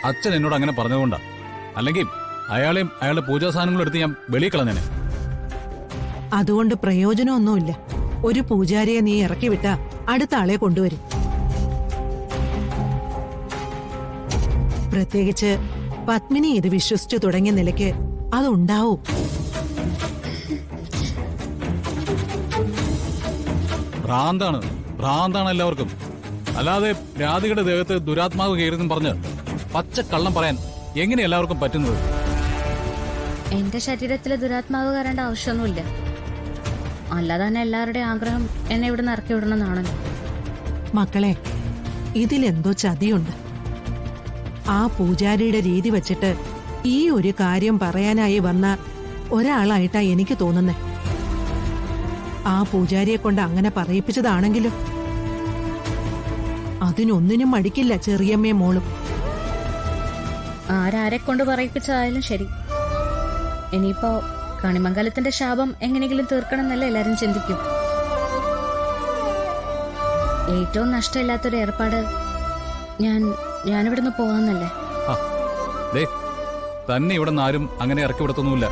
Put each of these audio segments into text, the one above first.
അച്ഛൻ എന്നോട് അങ്ങനെ പറഞ്ഞതുകൊണ്ടാ. അല്ലെങ്കിൽ അയാളെയും അയാളുടെ പൂജാ സാധനങ്ങളും എടുത്ത് ഞാൻ വെളിയിൽ കളഞ്ഞേനെ. അതുകൊണ്ട് പ്രയോജനമൊന്നുമില്ല. ഒരു പൂജാരിയെ നീ ഇറക്കി വിട്ടാ അടുത്ത ആളെ കൊണ്ടുവരും. പ്രത്യേകിച്ച് പത്മിനി ഇത് വിശ്വസിച്ചു തുടങ്ങിയ നിലയ്ക്ക് അതുണ്ടാവും. ഭ്രാന്താണ് എല്ലാവർക്കും. അല്ലാതെ രാധികയുടെ ദേഹത്ത് ദുരാത്മാവ് കയറിയെന്നും പറഞ്ഞ് പച്ചക്കള്ളം പറയാൻ എങ്ങനെ എല്ലാവർക്കും പറ്റുന്നത്? എന്റെ ശരീരത്തില് ദുരാത്മാവ് കയറേണ്ട ആവശ്യമൊന്നുമില്ല. അല്ലാതെ തന്നെ എല്ലാവരുടെയും ആഗ്രഹം എന്നെ ഇവിടെ നിന്ന് ഇറക്കി വിടണമെന്നാണല്ലോ. മക്കളെ, ഇതിലെന്തോ ചതിയുണ്ട്. ആ പൂജാരിയുടെ രീതി വച്ചിട്ട് ഈ ഒരു കാര്യം പറയാനായി വന്ന ഒരാളായിട്ടാ എനിക്ക് തോന്നുന്നേ. ആ പൂജാരിയെ കൊണ്ട് അങ്ങനെ പറയിപ്പിച്ചതാണെങ്കിലും അതിനൊന്നിനും മടിക്കില്ല ചെറിയമ്മയും മോളും. ആരാരെ കൊണ്ട് പറയിപ്പിച്ചതായാലും ശരി, ഇനിയിപ്പോ കണിമംഗലത്തിന്റെ ശാപം എങ്ങനെയെങ്കിലും തീർക്കണം എന്നല്ല എല്ലാരും ചിന്തിക്കും. ഏറ്റവും നഷ്ടമില്ലാത്തൊരു ഏർപ്പാട് ഞാനിവിടുന്ന് പോവാന്നല്ലേ. തന്നെ ഇവിടെ നിന്ന് ആരും അങ്ങനെ ഇറക്കി വിടത്തൊന്നുമില്ല.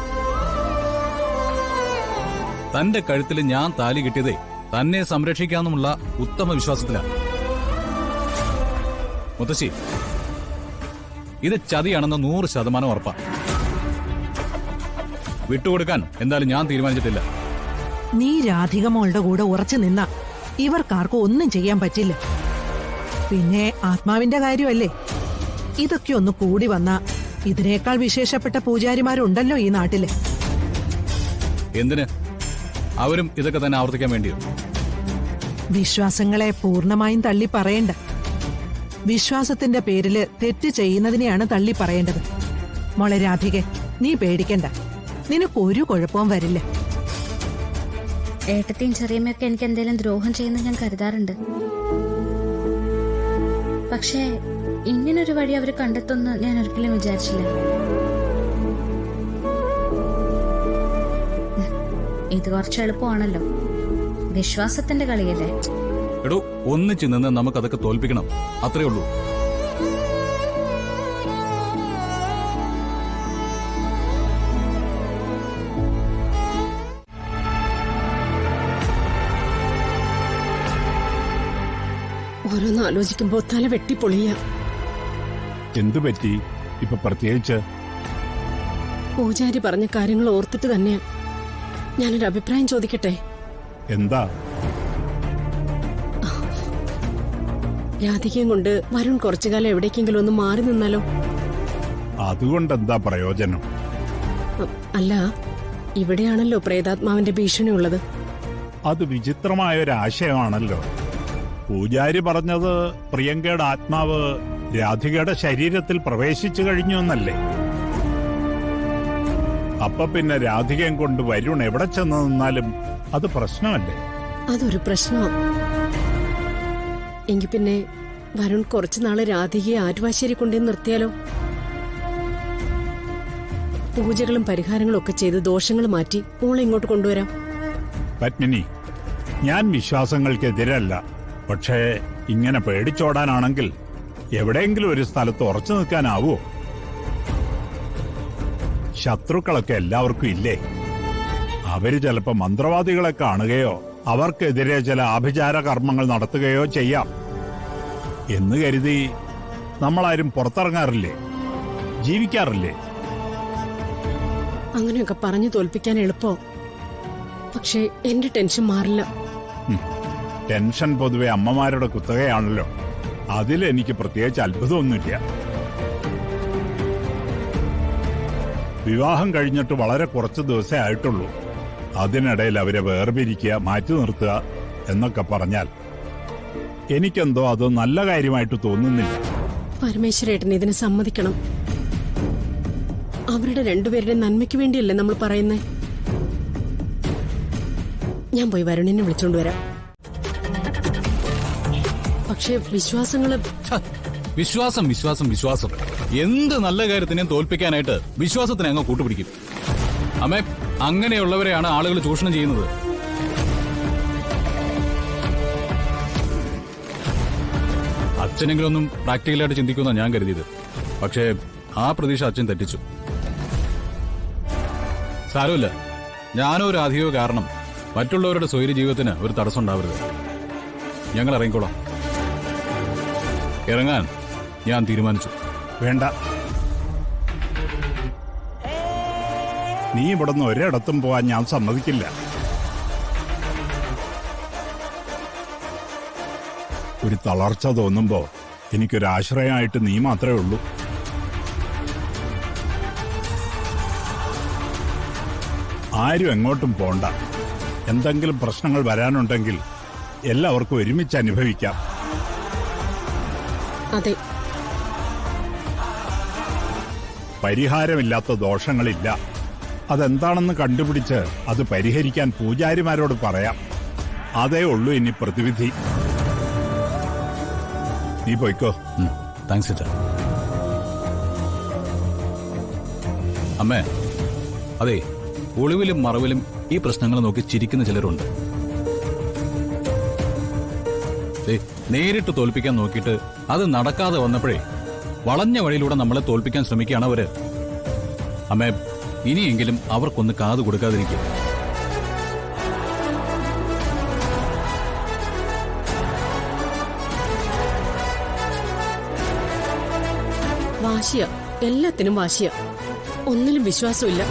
തന്റെ കഴുത്തിൽ ഞാൻ താലി കിട്ടിയതേ തന്നെ സംരക്ഷിക്കാമെന്നുള്ള ഉത്തമ വിശ്വാസത്തിലാണ്. മുത്തശ്ശി, ഇത് ചതിയാണെന്ന് 100% ഉറപ്പാ. വിട്ടുകൊടുക്കാൻ എന്തായാലും ഞാൻ തീരുമാനിച്ചിട്ടില്ല. നീ രാധിക മോളുടെ കൂടെ ഉറച്ചു നിന്ന ഇവർക്കാർക്കും ഒന്നും ചെയ്യാൻ പറ്റില്ല. പിന്നെ ആത്മാവിന്റെ കാര്യമല്ലേ, ഇതൊക്കെ ഒന്ന് കൂടി വന്ന ഇതിനേക്കാൾ വിശേഷപ്പെട്ട പൂജാരിമാരുണ്ടല്ലോ ഈ നാട്ടില്. എന്തിന്? അവരും ഇതൊക്കെ തന്നെ ആവർത്തിക്കാൻ വേണ്ടിയോ? വിശ്വാസങ്ങളെ പൂർണ്ണമായും തള്ളി പറയണ്ട. വിശ്വാസത്തിന്റെ പേരില് തെറ്റ് ചെയ്യുന്നതിനെയാണ് തള്ളി പറയേണ്ടത്. മോളെ രാധികെ, നീ പേടിക്കണ്ട. നിനക്കൊരു കുഴപ്പവും വരില്ല. ഏട്ടത്തെയും ചെറിയമ്മയൊക്കെ എനിക്ക് എന്തെങ്കിലും ദ്രോഹം ചെയ്യുന്ന ഞാൻ കരുതാറുണ്ട്. പക്ഷേ ഇങ്ങനൊരു വഴി അവർ കണ്ടെത്തുമെന്ന് ഞാൻ ഒരിക്കലും വിചാരിച്ചില്ല. ഇത് കുറച്ച് എളുപ്പമാണല്ലോ. വിശ്വാസത്തിന്റെ കളിയല്ലേ. എടോ, ഒന്നിച്ചു നിന്ന് നമുക്കതൊക്കെ തോൽപ്പിക്കണം, അത്രേ ഉള്ളൂ. ഓരോന്ന് ആലോചിക്കുമ്പോ തല വെട്ടിപ്പൊളിയ. എന്തു പറ്റി ഇപ്പൊ പ്രത്യേകിച്ച്? പൂജാരി പറഞ്ഞ കാര്യങ്ങൾ ഓർത്തിട്ട് തന്നെയാ. ഞാനൊരു അഭിപ്രായം ചോദിക്കട്ടെ? എന്താ? രാധികയും കൊണ്ട് വരുൺ കുറച്ചുകാലം എവിടേക്കെങ്കിലും ഒന്ന് മാറി നിന്നാലോ? അതുകൊണ്ടെന്താ പ്രയോജനം? അല്ല, ഇവിടെയാണല്ലോ പ്രേതാത്മാവിന്റെ ഭീഷണി ഉള്ളത്. അത് വിചിത്രമായൊരാശയമാണല്ലോ. പൂജാരി പറഞ്ഞത് പ്രിയങ്കയുടെ ആത്മാവ് രാധികയുടെ ശരീരത്തിൽ പ്രവേശിച്ചു കഴിഞ്ഞു എന്നല്ലേ? അപ്പൊ പിന്നെ രാധികയും കൊണ്ട് വരുൺ എവിടെ ചെന്ന് നിന്നാലും അത് പ്രശ്നമല്ലേ? അതൊരു പ്രശ്നമാണ്. എങ്കിൽ പിന്നെ വരുൺ കുറച്ചുനാള് രാധികയെ ആറ്റുവാശ്ശേരി കൊണ്ടേ നിർത്തിയാലോ? പൂജകളും പരിഹാരങ്ങളും ഒക്കെ ചെയ്ത് ദോഷങ്ങൾ മാറ്റി ഓളെ ഇങ്ങോട്ട് കൊണ്ടുവരാം. പത്മിനി, ഞാൻ വിശ്വാസങ്ങൾക്കെതിരല്ല. പക്ഷേ ഇങ്ങനെ പേടിച്ചോടാനാണെങ്കിൽ എവിടെയെങ്കിലും ഒരു സ്ഥലത്ത് ഉറച്ചു നിൽക്കാനാവോ? ശത്രുക്കളൊക്കെ എല്ലാവർക്കും ഇല്ലേ? അവര് ചിലപ്പോ മന്ത്രവാദികളെ കാണുകയോ അവർക്കെതിരെ ചില ആഭിചാര കർമ്മങ്ങൾ നടത്തുകയോ ചെയ്യാം എന്ന് കരുതി നമ്മളാരും പുറത്തിറങ്ങാറില്ലേ? ജീവിക്കാറില്ലേ? അങ്ങനെയൊക്കെ പറഞ്ഞു തോൽപ്പിക്കാൻ എളുപ്പോ. പക്ഷേ എന്റെ ടെൻഷൻ മാറില്ല. ടെൻഷൻ പൊതുവെ അമ്മമാരുടെ കുത്തകയാണല്ലോ. അതിലെനിക്ക് പ്രത്യേകിച്ച് അത്ഭുതമൊന്നുമില്ല. വിവാഹം കഴിഞ്ഞിട്ട് വളരെ കുറച്ച് ദിവസമേ ആയിട്ടുള്ളൂ. അതിനിടയിൽ അവരെ വേർപിരിക്കുക, മാറ്റി നിർത്തുക എന്നൊക്കെ പറഞ്ഞാൽ എനിക്കെന്തോ അത് നല്ല കാര്യമായിട്ട് തോന്നുന്നില്ല. പരമേശ്വരേട്ടൻ ഇതിനെ സമ്മതിക്കണം. അവരുടെ രണ്ടുപേരുടെ നന്മയ്ക്ക് വേണ്ടിയല്ലേ നമ്മൾ പറയുന്നേ. ഞാൻ പോയി വരുണിനെ വിളിച്ചോണ്ട് വരാം. പക്ഷേ വിശ്വാസങ്ങള് വിശ്വാസം വിശ്വാസം വിശ്വാസം എന്ത് നല്ല കാര്യത്തിനെയും തോൽപ്പിക്കാനായിട്ട് വിശ്വാസത്തിനെ അങ്ങ് കൂട്ടുപിടിക്കും. അമ്മേ, അങ്ങനെയുള്ളവരെയാണ് ആളുകൾ ചൂഷണം ചെയ്യുന്നത്. അച്ഛനെങ്കിലൊന്നും പ്രാക്ടിക്കലായിട്ട് ചിന്തിക്കുമെന്നാണ് ഞാൻ കരുതിയത്. പക്ഷേ ആ പ്രതീക്ഷ അച്ഛൻ തെറ്റിച്ചു. സാരമില്ല, ഞാനോ രാധികയോ കാരണം മറ്റുള്ളവരുടെ സ്വൈര്യ ജീവിതത്തിന് ഒരു തടസ്സം ഉണ്ടാവരുത്. ഞങ്ങൾ ഇറങ്ങിക്കോളാം. ഇറങ്ങാൻ ഞാൻ തീരുമാനിച്ചു. വേണ്ട, നീ ഇവിടുന്ന് ഒരിടത്തും പോവാൻ ഞാൻ സമ്മതിക്കില്ല. ഒരു തളർച്ച തോന്നുമ്പോ എനിക്കൊരാശ്രയമായിട്ട് നീ മാത്രമേ ഉള്ളൂ. ആരും എങ്ങോട്ടും പോണ്ട. എന്തെങ്കിലും പ്രശ്നങ്ങൾ വരാനുണ്ടെങ്കിൽ എല്ലാവർക്കും ഒരുമിച്ച് അനുഭവിക്കാം. അതെ, പരിഹാരമില്ലാത്ത ദോഷങ്ങളില്ല. അതെന്താണെന്ന് കണ്ടുപിടിച്ച് അത് പരിഹരിക്കാൻ പൂജാരിമാരോട് പറയാം. അതേ ഉള്ളൂ ഇനി പ്രതിവിധി. നീ പോയിക്കോ. താങ്ക്സ് അച്ഛാ. അമ്മേ, അതെ, ഒളിവിലും മറവിലും ഈ പ്രശ്നങ്ങൾ നോക്കി ചിരിക്കുന്ന ചിലരുണ്ട്. നേരിട്ട് തോൽപ്പിക്കാൻ നോക്കിയിട്ട് അത് നടക്കാതെ വന്നപ്പോഴേ വളഞ്ഞ വഴിയിലൂടെ നമ്മളെ തോൽപ്പിക്കാൻ ശ്രമിക്കുകയാണ് അവര്. അമ്മേ, ഇനിയെങ്കിലും അവർക്കൊന്ന് കാതു കൊടുക്കാതിരിക്കും. വാശിയ, എല്ലാത്തിനും വാശിയ. ഒന്നിലും വിശ്വാസമില്ല.